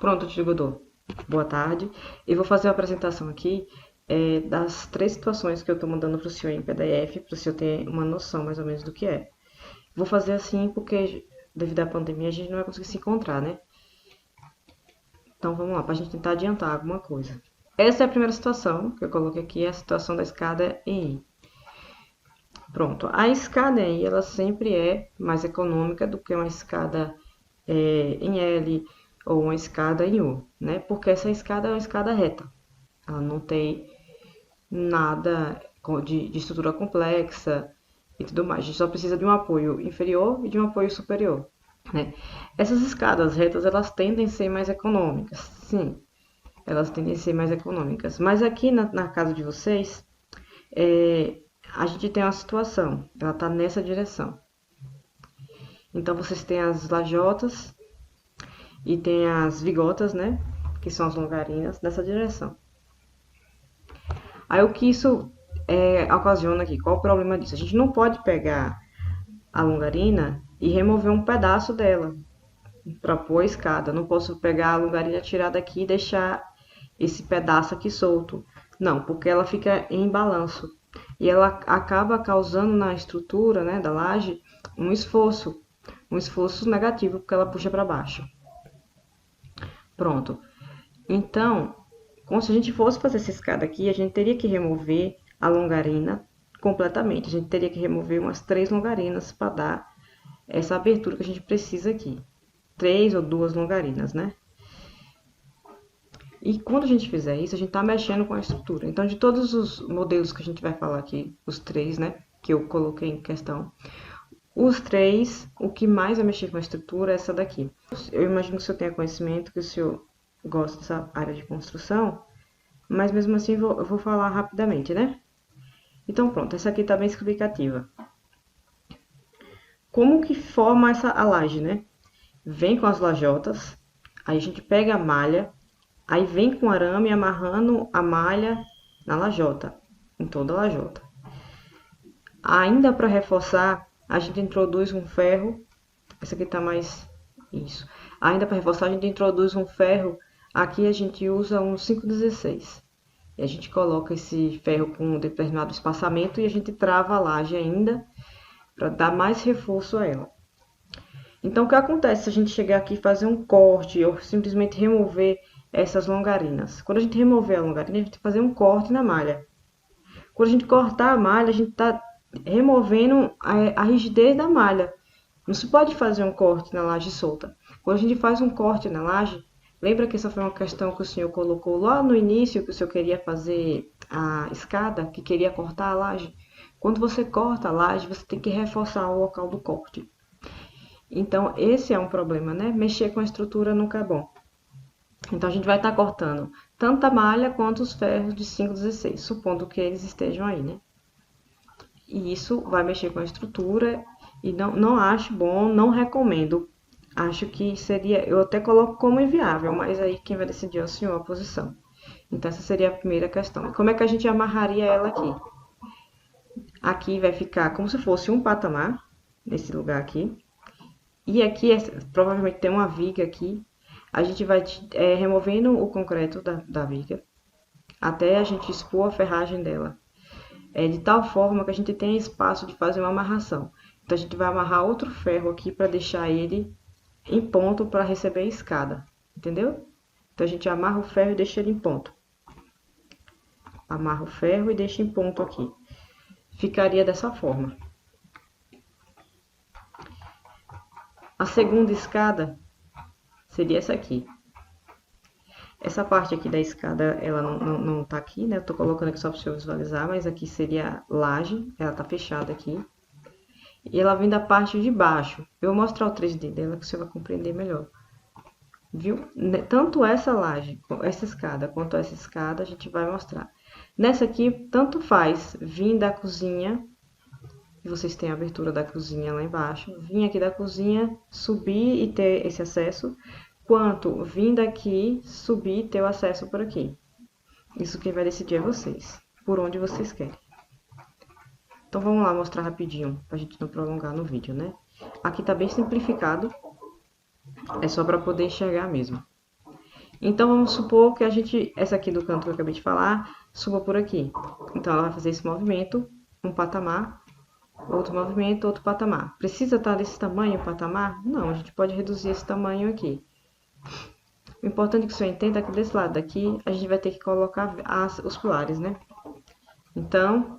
Pronto, Tigodô. Boa tarde. Eu vou fazer uma apresentação aqui das três situações que eu estou mandando para o senhor em PDF, para o senhor ter uma noção mais ou menos do que é. Vou fazer assim porque, devido à pandemia, a gente não vai conseguir se encontrar, né? Então vamos lá, para a gente tentar adiantar alguma coisa. Essa é a primeira situação que eu coloquei aqui, é a situação da escada em I. Pronto, a escada em I, ela sempre é mais econômica do que uma escada em L ou uma escada em U, né? Porque essa escada é uma escada reta. Ela não tem nada de estrutura complexa e tudo mais. A gente só precisa de um apoio inferior e de um apoio superior, né? Essas escadas retas, elas tendem a ser mais econômicas, sim. Elas tendem a ser mais econômicas. Mas aqui na casa de vocês, a gente tem uma situação. Ela tá nessa direção. Então, vocês têm as lajotas e tem as vigotas, né? Que são as longarinas, nessa direção. Aí o que isso ocasiona aqui? Qual o problema disso? A gente não pode pegar a longarina e remover um pedaço dela para pôr a escada. Não posso pegar a longarina, tirar daqui e deixar esse pedaço aqui solto. Não, porque ela fica em balanço. E ela acaba causando na estrutura, né, da laje um esforço negativo, porque ela puxa para baixo. Pronto. Então, como se a gente fosse fazer essa escada aqui, a gente teria que remover a longarina completamente. A gente teria que remover umas 3 longarinas para dar essa abertura que a gente precisa aqui. 3 ou 2 longarinas, né? E quando a gente fizer isso, a gente tá mexendo com a estrutura. Então, de todos os modelos que a gente vai falar aqui, os 3, né, que eu coloquei em questão, os 3, o que mais vai mexer com a estrutura é essa daqui. Eu imagino que o senhor tenha conhecimento, que o senhor gosta dessa área de construção, mas mesmo assim eu vou falar rapidamente, né? Então, pronto, essa aqui tá bem explicativa. Como que forma a laje, né? Vem com as lajotas, aí a gente pega a malha, aí vem com arame amarrando a malha na lajota, em toda a lajota. Ainda para reforçar, a gente introduz um ferro, essa aqui tá mais isso. Ainda para reforçar, a gente introduz um ferro, aqui a gente usa um 516. E a gente coloca esse ferro com um determinado espaçamento e a gente trava a laje ainda para dar mais reforço a ela. Então, o que acontece se a gente chegar aqui e fazer um corte ou simplesmente remover essas longarinas? Quando a gente remover a longarina, a gente vai fazer um corte na malha. Quando a gente cortar a malha, a gente está removendo a rigidez da malha. Não se pode fazer um corte na laje solta. Quando a gente faz um corte na laje, lembra que essa foi uma questão que o senhor colocou lá no início, que o senhor queria fazer a escada, que queria cortar a laje? Quando você corta a laje, você tem que reforçar o local do corte. Então, esse é um problema, né? Mexer com a estrutura nunca é bom. Então, a gente vai estar cortando tanto a malha quanto os ferros de 5,16, supondo que eles estejam aí, né? E isso vai mexer com a estrutura e não acho bom, não recomendo. Acho que seria, eu até coloco como inviável, mas aí quem vai decidir é o senhor, a posição. Então, essa seria a primeira questão. E como é que a gente amarraria ela aqui? Aqui vai ficar como se fosse um patamar, nesse lugar aqui. E aqui, provavelmente tem uma viga aqui. A gente vai removendo o concreto da viga, até a gente expor a ferragem dela. De tal forma que a gente tenha espaço de fazer uma amarração. Então, a gente vai amarrar outro ferro aqui para deixar ele em ponto para receber a escada, entendeu? Então, a gente amarra o ferro e deixa ele em ponto. Amarra o ferro e deixa em ponto aqui. Ficaria dessa forma. A segunda escada seria essa aqui. Essa parte aqui da escada, ela não tá aqui, né? Eu tô colocando aqui só para o senhor visualizar, mas aqui seria a laje, ela tá fechada aqui. E ela vem da parte de baixo. Eu vou mostrar o 3D dela que você vai compreender melhor. Viu? Tanto essa laje, essa escada, quanto essa escada, a gente vai mostrar. Nessa aqui, tanto faz vir da cozinha, e vocês têm a abertura da cozinha lá embaixo, vir aqui da cozinha, subir e ter esse acesso, quanto vir daqui, subir e ter o acesso por aqui. Isso quem vai decidir é vocês, por onde vocês querem. Então, vamos lá mostrar rapidinho, pra gente não prolongar no vídeo, né? Aqui tá bem simplificado, é só para poder enxergar mesmo. Então, vamos supor que essa aqui do canto que eu acabei de falar, suba por aqui. Então, ela vai fazer esse movimento, um patamar, outro movimento, outro patamar. Precisa estar desse tamanho o patamar? Não, a gente pode reduzir esse tamanho aqui. O importante é que o senhor entenda que desse lado daqui, a gente vai ter que colocar os pilares, né? Então,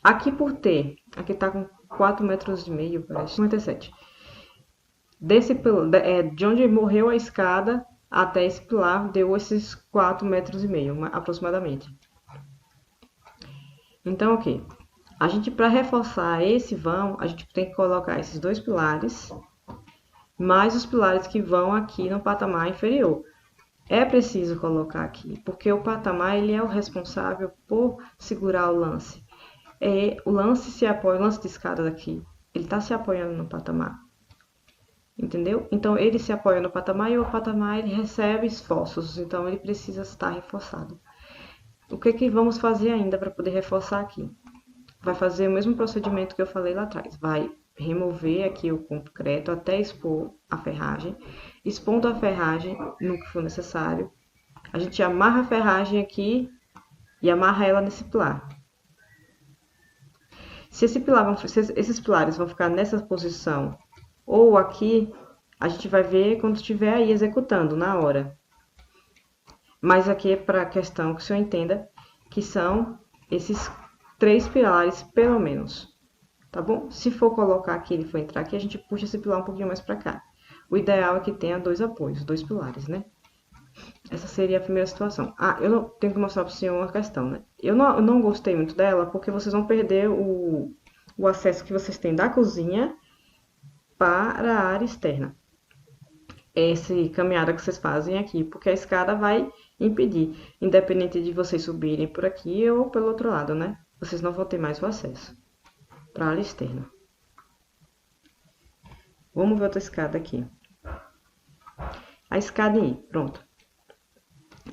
aqui por ter, aqui tá com 4,5 metros, parece, 57. De onde morreu a escada até esse pilar, deu esses 4,5 metros, aproximadamente. Então, ok. A gente, para reforçar esse vão, a gente tem que colocar esses dois pilares, mais os pilares que vão aqui no patamar inferior. É preciso colocar aqui, porque o patamar ele é o responsável por segurar o lance. O lance o lance de escada daqui, ele está se apoiando no patamar. Entendeu? Então, ele se apoia no patamar e o patamar ele recebe esforços, então ele precisa estar reforçado. O que vamos fazer ainda para poder reforçar aqui? Vai fazer o mesmo procedimento que eu falei lá atrás. Vai remover aqui o concreto até expor a ferragem. Expondo a ferragem no que for necessário. A gente amarra a ferragem aqui e amarra ela nesse pilar. Se esses pilares vão ficar nessa posição ou aqui, a gente vai ver quando estiver aí executando, na hora. Mas aqui é para a questão que o senhor entenda que são esses 3 pilares, pelo menos. Tá bom? Se for colocar aqui, ele for entrar aqui, a gente puxa esse pilar um pouquinho mais para cá. O ideal é que tenha 2 apoios, 2 pilares, né? Essa seria a primeira situação. Eu não tenho que mostrar para o senhor uma questão, né? Eu não gostei muito dela, porque vocês vão perder o acesso que vocês têm da cozinha para a área externa. Essa caminhada que vocês fazem aqui, porque a escada vai impedir, independente de vocês subirem por aqui ou pelo outro lado, né? Vocês não vão ter mais o acesso para a área externa. Vamos ver outra escada aqui. A escada aí, pronto.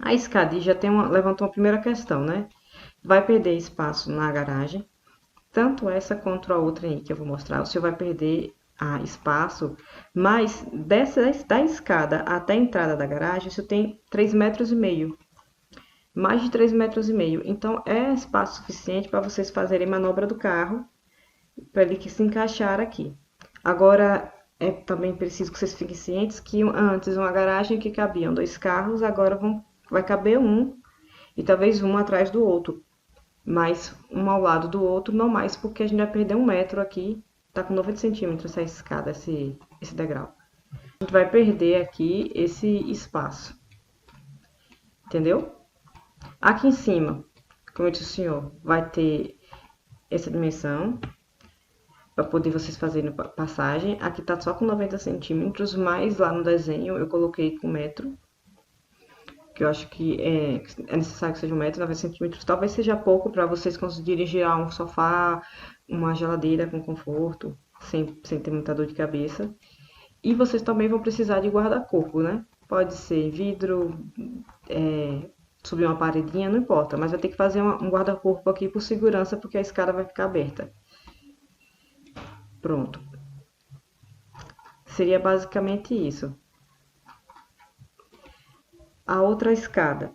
A escada já levantou uma primeira questão, né? Vai perder espaço na garagem, tanto essa quanto a outra aí que eu vou mostrar. O senhor vai perder espaço, mas da escada até a entrada da garagem, isso tem 3,5 metros. Mais de 3,5 metros. Então, é espaço suficiente para vocês fazerem manobra do carro, para ele se encaixar aqui. Agora, é também preciso que vocês fiquem cientes que antes uma garagem que cabiam 2 carros, agora vai caber um, e talvez um atrás do outro. Mas um ao lado do outro, não mais, porque a gente vai perder 1 metro aqui. Tá com 90 centímetros essa escada, esse degrau. A gente vai perder aqui esse espaço. Entendeu? Aqui em cima, como eu disse ao senhor, vai ter essa dimensão para poder vocês fazerem passagem. Aqui tá só com 90 centímetros, mas lá no desenho eu coloquei com 1 metro. Que eu acho que é necessário que seja 1 metro, 90 centímetros. Talvez seja pouco para vocês conseguirem girar um sofá, uma geladeira com conforto, sem ter muita dor de cabeça. E vocês também vão precisar de guarda-corpo, né? Pode ser vidro, subir uma paredinha, não importa. Mas vai ter que fazer um guarda-corpo aqui por segurança, porque a escada vai ficar aberta. Pronto. Seria basicamente isso. A outra escada.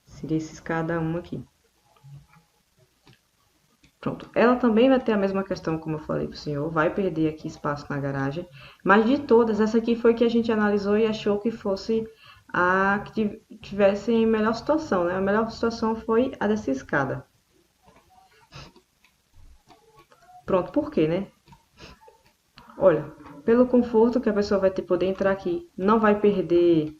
Seria essa escada 1 aqui. Pronto. Ela também vai ter a mesma questão, como eu falei pro senhor. Vai perder aqui espaço na garagem. Mas de todas, essa aqui foi que a gente analisou e achou que fosse a que tivesse em melhor situação, né? A melhor situação foi a dessa escada. Pronto, por quê, né? Olha, pelo conforto que a pessoa vai ter poder entrar aqui. Não vai perder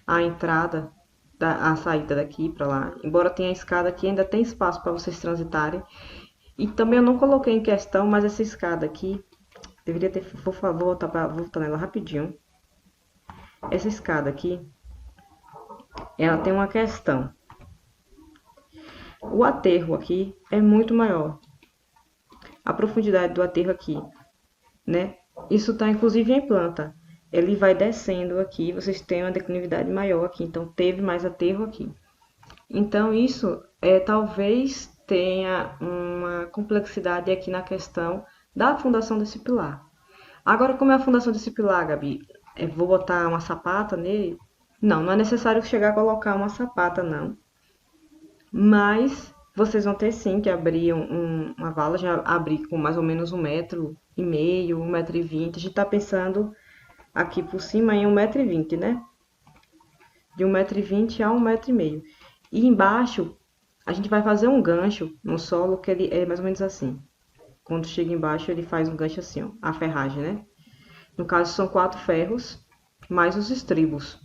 a entrada, a saída daqui para lá. Embora tenha a escada aqui, ainda tem espaço para vocês transitarem. E também eu não coloquei em questão, mas essa escada aqui, deveria ter, vou voltar nela rapidinho. Essa escada aqui, ela tem uma questão. O aterro aqui é muito maior. A profundidade do aterro aqui, né? Isso tá inclusive em planta. Ele vai descendo aqui, vocês têm uma declividade maior aqui, então teve mais aterro aqui. Então isso talvez tenha uma complexidade aqui na questão da fundação desse pilar. Agora, como é a fundação desse pilar, Gabi? Vou botar uma sapata nele? Não, não é necessário chegar a colocar uma sapata, não. Mas vocês vão ter sim que abrir uma vala, já abrir com mais ou menos 1,5 m, 1,20 m. A gente tá pensando aqui por cima em 1,20 m, né? De 1,20 m a 1,5 m. E embaixo, a gente vai fazer um gancho no solo que ele é mais ou menos assim. Quando chega embaixo, ele faz um gancho assim, ó, a ferragem, né? No caso, são 4 ferros, mais os estribos.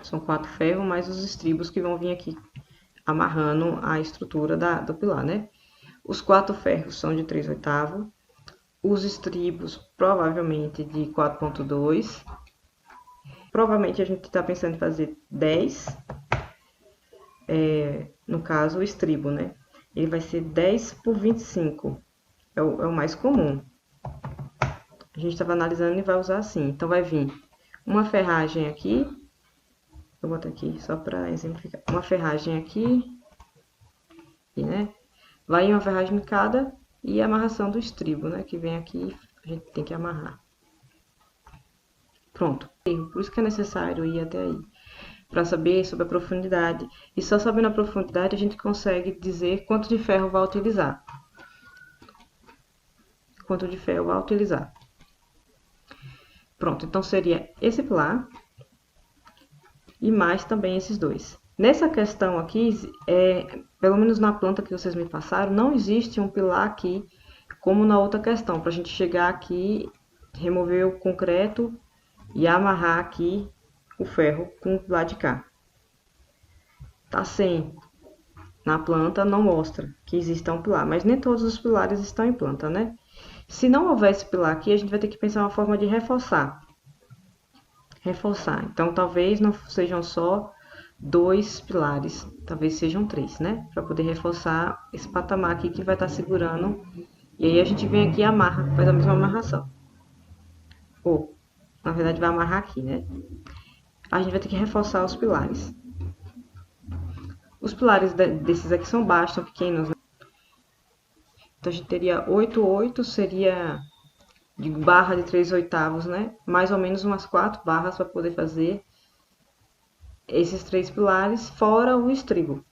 São 4 ferros, mais os estribos que vão vir aqui, amarrando a estrutura do pilar, né? Os 4 ferros são de 3/8. Os estribos, provavelmente, de 4,2. Provavelmente, a gente tá pensando em fazer 10. No caso, o estribo, né? Ele vai ser 10 por 25. É o mais comum. A gente estava analisando e vai usar assim. Então, vai vir uma ferragem aqui. Vou botar aqui só para exemplificar. Uma ferragem aqui, né? Vai uma ferragem em cada e a amarração do estribo, né? Que vem aqui, a gente tem que amarrar. Pronto. Por isso que é necessário ir até aí, para saber sobre a profundidade. E só sabendo a profundidade a gente consegue dizer quanto de ferro vai utilizar. Quanto de ferro vai utilizar. Pronto, então seria esse pilar e mais também esses dois. Nessa questão aqui, pelo menos na planta que vocês me passaram, não existe um pilar aqui como na outra questão, para a gente chegar aqui, remover o concreto e amarrar aqui o ferro com o pilar de cá. Tá sem. Na planta não mostra que exista um pilar, mas nem todos os pilares estão em planta, né? Se não houver esse pilar aqui, a gente vai ter que pensar uma forma de reforçar. Então, talvez não sejam só 2 pilares, talvez sejam 3, né? Para poder reforçar esse patamar aqui que vai estar segurando. E aí a gente vem aqui e amarra, faz a mesma amarração. Ou, na verdade, vai amarrar aqui, né? A gente vai ter que reforçar os pilares. Os pilares desses aqui são baixos, são pequenos, né? Então, a gente teria 8/8, seria de barra de 3/8, né? Mais ou menos umas 4 barras para poder fazer esses 3 pilares, fora o estribo.